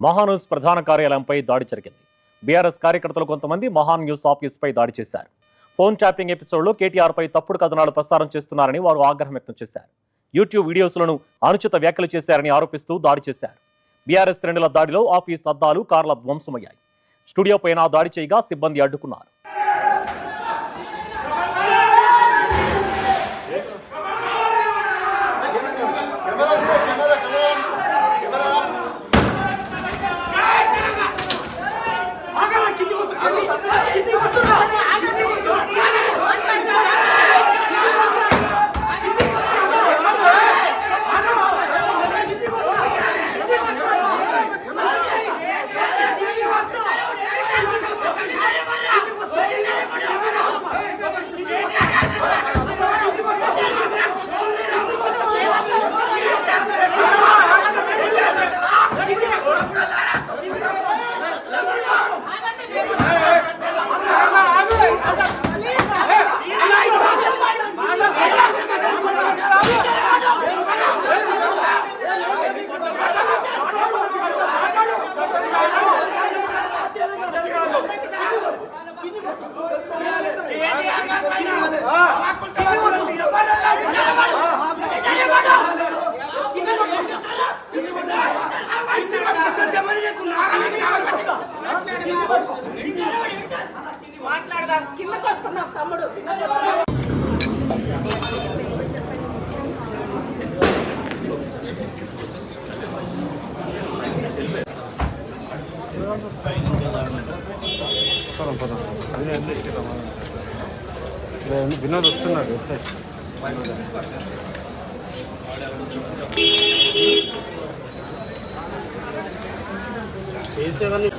మహాన్యూస్ ప్రధాన కార్యాలయంపై దాడి జరిగింది. బీఆర్ఎస్ కార్యకర్తలు కొంతమంది మహాన్ న్యూస్ ఆఫీస్ పై దాడి చేశారు. ఫోన్ ట్యాపింగ్ ఎపిసోడ్లో కేటీఆర్ పై తప్పుడు కథనాలు ప్రసారం చేస్తున్నారని వారు ఆగ్రహం వ్యక్తం చేశారు. యూట్యూబ్ వీడియోస్లను అనుచిత వ్యాఖ్యలు చేశారని ఆరోపిస్తూ దాడి చేశారు. బీఆర్ఎస్ శ్రేణుల దాడిలో ఆఫీస్ అద్దాలు, కార్ల ధ్వంసమయ్యాయి. స్టూడియో పైన దాడి చేయగా సిబ్బంది అడ్డుకున్నారు. మాట్లాడదాం. కిందకి వస్తున్నాం తమ్ముడు, కిందకి వస్తున్నాం. వినోద్ వస్తున్నాడు. చేసేవన్నీ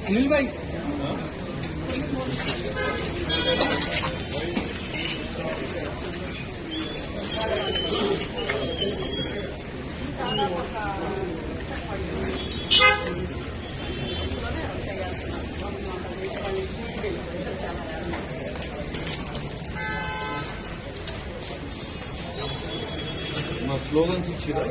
अनिल भाई మా స్లోగన్స్ ఇచ్చిరా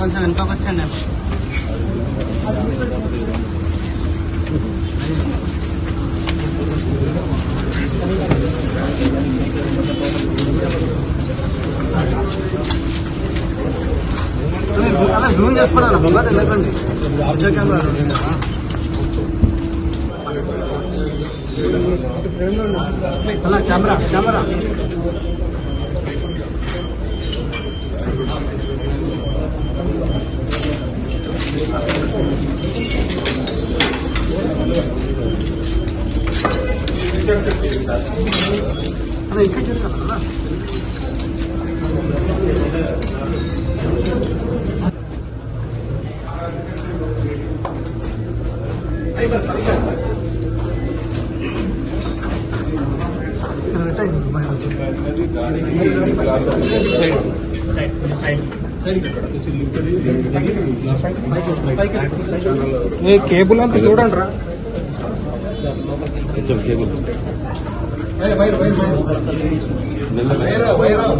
కొంచెం వెనుకకు వచ్చండి. చేసుకోవడం ముంగట వెళ్ళకండి కెమెరా అలా ఇక్కడ చేస్తారా కేబుల్ అంతా చూడండి రా కేబుల్ వైరాల్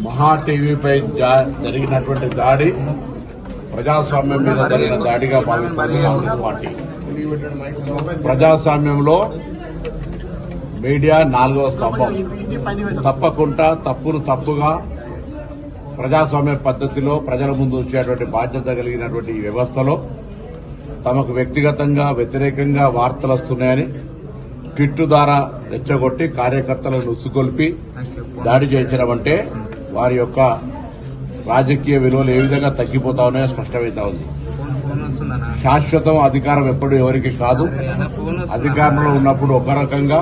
మహా టీవీపై జరిగినటువంటి దాడి ప్రజాస్వామ్యం మీద జరిగిన దాడిగా భావిస్తోంది కాంగ్రెస్ పార్టీ. ప్రజాస్వామ్యంలో మీడియా 4వ స్తంభం. తప్పకుండా తప్పును తప్పుగా ప్రజాస్వామ్య పద్ధతిలో ప్రజల ముందు వచ్చేటువంటి బాధ్యత కలిగినటువంటి ఈ వ్యవస్థలో తమకు వ్యక్తిగతంగా వ్యతిరేకంగా వార్తలు వస్తున్నాయని ట్విట్టు ద్వారా రెచ్చగొట్టి కార్యకర్తలను ఉసుగొల్పి దాడి చేయించడం అంటే వారి యొక్క రాజకీయ విలువలు ఏ విధంగా తగ్గిపోతా ఉన్నాయో స్పష్టమవుతా ఉంది. శాశ్వతం అధికారం ఎప్పుడు ఎవరికి కాదు. అధికారంలో ఉన్నప్పుడు ఒక రకంగా,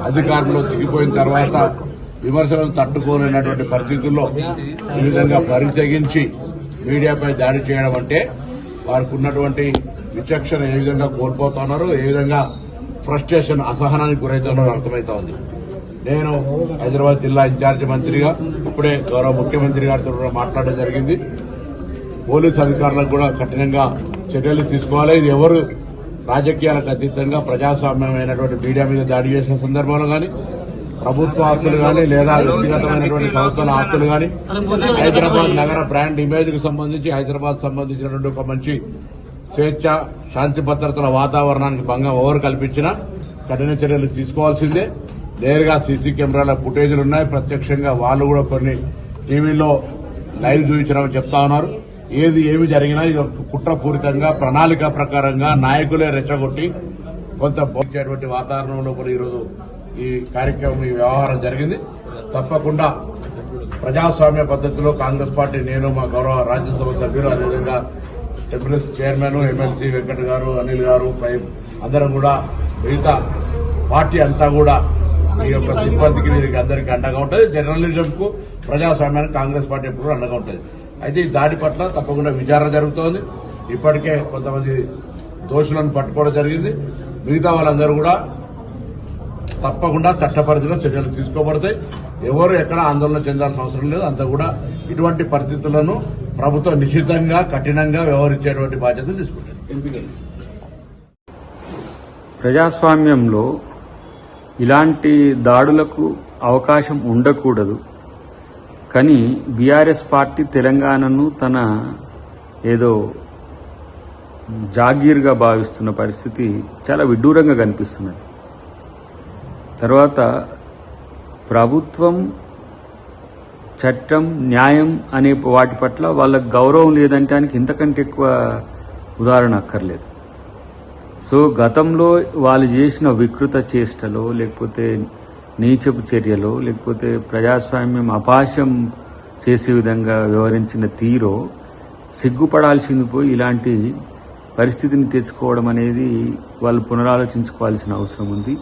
అధికారంలో దిగిపోయిన తర్వాత విమర్శలను తట్టుకోలేనటువంటి పరిస్థితుల్లో ఈ విధంగా పరితెగించి మీడియాపై దాడి చేయడం అంటే వారికి ఉన్నటువంటి విచక్షణ ఏ విధంగా కోల్పోతున్నారో, ఏ విధంగా ఫ్రస్ట్రేషన్ అసహనానికి గురవుతున్నారో అర్థమవుతా ఉంది. నేను హైదరాబాద్ జిల్లా ఇన్ఛార్జి మంత్రిగా ఇప్పుడే గౌరవ ముఖ్యమంత్రి గారితో కూడా మాట్లాడడం జరిగింది. పోలీసు అధికారులకు కూడా కఠినంగా చర్యలు తీసుకోవాలి. ఇది ఎవరు రాజకీయాలకు అతీతంగా ప్రజాస్వామ్యమైనటువంటి మీడియా మీద దాడి చేసిన సందర్భంలో కానీ, ప్రభుత్వ ఆస్తులు కానీ లేదా వ్యక్తిగతమైనటువంటి సంస్థల ఆస్తులు కానీ, హైదరాబాద్ నగర బ్రాండ్ ఇమేజ్ కు సంబంధించి హైదరాబాద్ సంబంధించినటువంటి ఒక మంచి స్వేచ్ఛ, శాంతి భద్రతల వాతావరణానికి భంగం ఎవరు కల్పించినా కఠిన చర్యలు తీసుకోవాల్సిందే. నేరుగా సీసీ కెమెరాల ఫుటేజీలు ఉన్నాయి. ప్రత్యక్షంగా వాళ్ళు కూడా కొన్ని టీవీలో లైవ్ చూపించడం చెప్తా ఉన్నారు. ఏమి జరిగినా ఇది కుట్రపూరితంగా ప్రణాళిక ప్రకారంగా నాయకులే రెచ్చగొట్టి కొంత పోల్చేటువంటి వాతావరణంలో కూడా ఈరోజు ఈ కార్యక్రమం, ఈ వ్యవహారం జరిగింది. తప్పకుండా ప్రజాస్వామ్య పద్ధతిలో కాంగ్రెస్ పార్టీ, నేను, మా గౌరవ రాజ్యసభ సభ్యులు, అదేవిధంగా టెంపుల్స్ చైర్మన్ ఎమ్మెల్సీ వెంకట్ గారు, అనిల్ గారు, అందరం కూడా మిగతా పార్టీ అంతా కూడా ఈ యొక్క సిబ్బందికి వీరికి అందరికీ అండగా ఉంటుంది. జర్నలిజం కు, ప్రజాస్వామ్యానికి కాంగ్రెస్ పార్టీ ఎప్పుడు అండగా ఉంటుంది. అయితే ఈ దాడి పట్ల తప్పకుండా విచారణ జరుగుతోంది. ఇప్పటికే కొంతమంది దోషులను పట్టుకోవడం జరిగింది. మిగతా వాళ్ళందరూ కూడా తప్పకుండా చట్టపరిధిలో చర్యలు తీసుకోబడతాయి. ఎవరు ఎక్కడ ఆందోళన చెందాల్సిన అవసరం లేదు. అంతా కూడా ఇటువంటి పరిస్థితులను ప్రభుత్వం నిశ్చితంగా కఠినంగా వ్యవహరించేటువంటి బాధ్యత తీసుకుంటుంది. ప్రజాస్వామ్యంలో ఇలాంటి దాడులకు అవకాశం ఉండకూడదు. కానీ బీఆర్ఎస్ పార్టీ తెలంగాణను తన ఏదో జాగీర్గా భావిస్తున్న పరిస్థితి చాలా విడ్డూరంగా కనిపిస్తున్నది. తర్వాత ప్రభుత్వం, చట్టం, న్యాయం అనే వాటి పట్ల వాళ్ళకు గౌరవం లేదంటానికి ఇంతకంటే ఎక్కువ ఉదాహరణ అక్కర్లేదు. సో గతంలో వాళ్ళు చేసిన వికృత చేష్టలో, లేకపోతే నీచపు చర్యలో, లేకపోతే ప్రజాస్వామ్యం అపాశం చేసే విధంగా వ్యవహరించిన తీరో సిగ్గుపడాల్సింది పోయి ఇలాంటి పరిస్థితిని తెచ్చుకోవడం అనేది వాళ్ళు పునరాలోచించుకోవాల్సిన అవసరం ఉంది.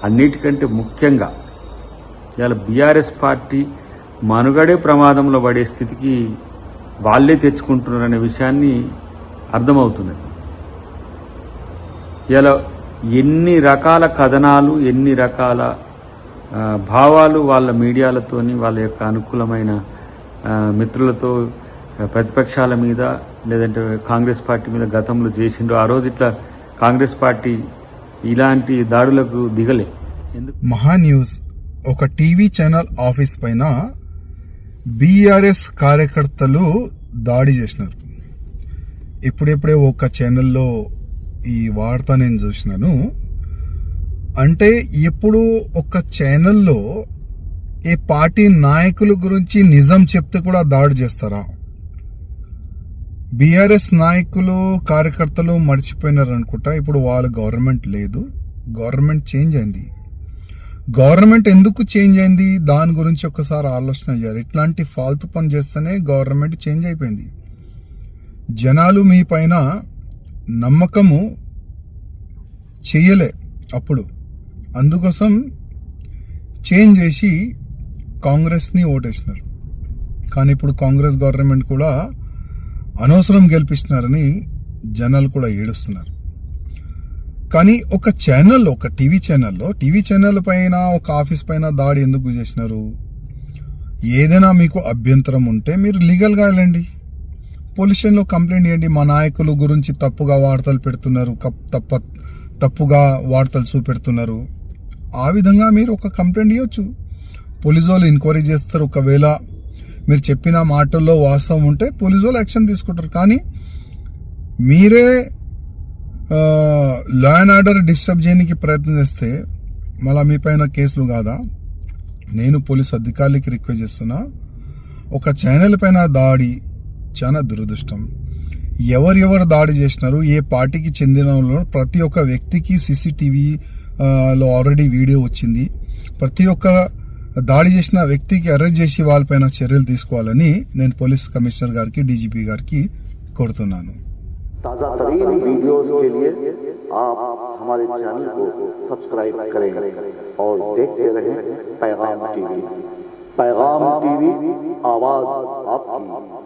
అన్నిటికంటే ముఖ్యంగా ఇవాళ బీఆర్ఎస్ పార్టీ మనుగడే ప్రమాదంలో పడే స్థితికి వాళ్లే తెచ్చుకుంటున్నారనే విషయాన్ని అర్థమవుతున్నది. ఇలా ఎన్ని రకాల కథనాలు, ఎన్ని రకాల భావాలు వాళ్ళ మీడియాలతోని, వాళ్ళ యొక్క అనుకూలమైన మిత్రులతో ప్రతిపక్షాల మీద లేదంటే కాంగ్రెస్ పార్టీ మీద గతంలో చేసిండ్రు. ఆ రోజు ఇట్లా కాంగ్రెస్ పార్టీ ఇలాంటి దాడులకు దిగలే. ఎందుకు? మహా న్యూస్ ఒక టీవీ ఛానల్ ఆఫీస్ పైన బీఆర్ఎస్ కార్యకర్తలు దాడి చేసినారు. ఇప్పుడెప్పుడే ఒక ఛానల్లో ఈ వార్త నేను చూసినాను. అంటే ఎప్పుడు ఒక ఛానల్లో ఏ పార్టీ నాయకుల గురించి నిజం చెప్తే కూడా దాడి చేస్తారా? బీఆర్ఎస్ నాయకులు కార్యకర్తలు మర్చిపోయినారు అనుకుంటా. ఇప్పుడు వాళ్ళ గవర్నమెంట్ లేదు, గవర్నమెంట్ చేంజ్ అయింది. గవర్నమెంట్ ఎందుకు చేంజ్ అయింది దాని గురించి ఒకసారి ఆలోచన చేయాలి. ఇట్లాంటి ఫాల్తు పని చేస్తేనే గవర్నమెంట్ చేంజ్ అయిపోయింది. జనాలు మీ పైన నమ్మకము చెయ్యలే అప్పుడు, అందుకోసం చేంజ్ చేసి కాంగ్రెస్ని ఓటేసినారు. కానీ ఇప్పుడు కాంగ్రెస్ గవర్నమెంట్ కూడా అనవసరం గెలిపిస్తున్నారని జనాలు కూడా ఏడుస్తున్నారు. కానీ ఒక ఛానల్లో, ఒక టీవీ ఛానల్ పైన, ఒక ఆఫీస్ పైన దాడి ఎందుకు చేసినారు? ఏదైనా మీకు అభ్యంతరం ఉంటే మీరు లీగల్గా వెళ్ళండి, పోలీస్ స్టేషన్లో కంప్లైంట్ చేయండి. మా నాయకుల గురించి తప్పుగా వార్తలు పెడుతున్నారు, తప్పుగా వార్తలు చూపెడుతున్నారు. ఆ విధంగా మీరు ఒక కంప్లైంట్ ఇవ్వచ్చు. పోలీసు వాళ్ళు ఎంక్వైరీ చేస్తారు. ఒకవేళ మీరు చెప్పిన మాటల్లో వాస్తవం ఉంటే పోలీసు వాళ్ళు యాక్షన్ తీసుకుంటారు. కానీ మీరే లా అండ్ ఆర్డర్ డిస్టర్బ్ చేయడానికి ప్రయత్నం చేస్తే మళ్ళీ మీ పైన కేసులు కాదా? నేను పోలీస్ అధికారులకి రిక్వెస్ట్ చేస్తున్నా, ఒక ఛానల్ పైన దాడి చాలా దురదృష్టం. ఎవరెవరు దాడి చేసినారు, ఏ పార్టీకి చెందిన ప్రతి ఒక్క వ్యక్తికి CCTVలో ఆల్రెడీ వీడియో వచ్చింది. ప్రతి ఒక్క దాడి చేసిన వ్యక్తికి అరెస్ట్ చేసి వాళ్ళపైన చర్యలు తీసుకోవాలని నేను పోలీస్ కమిషనర్ గారికి, DGP గారికి కోరుతున్నాను. ताज़ा तरीन वीडियोस के लिए आप हमारे चैनल को सब्सक्राइब करें और देखते रहें पैगाम टीवी। पैगाम टीवी, आवाज़ आपकी।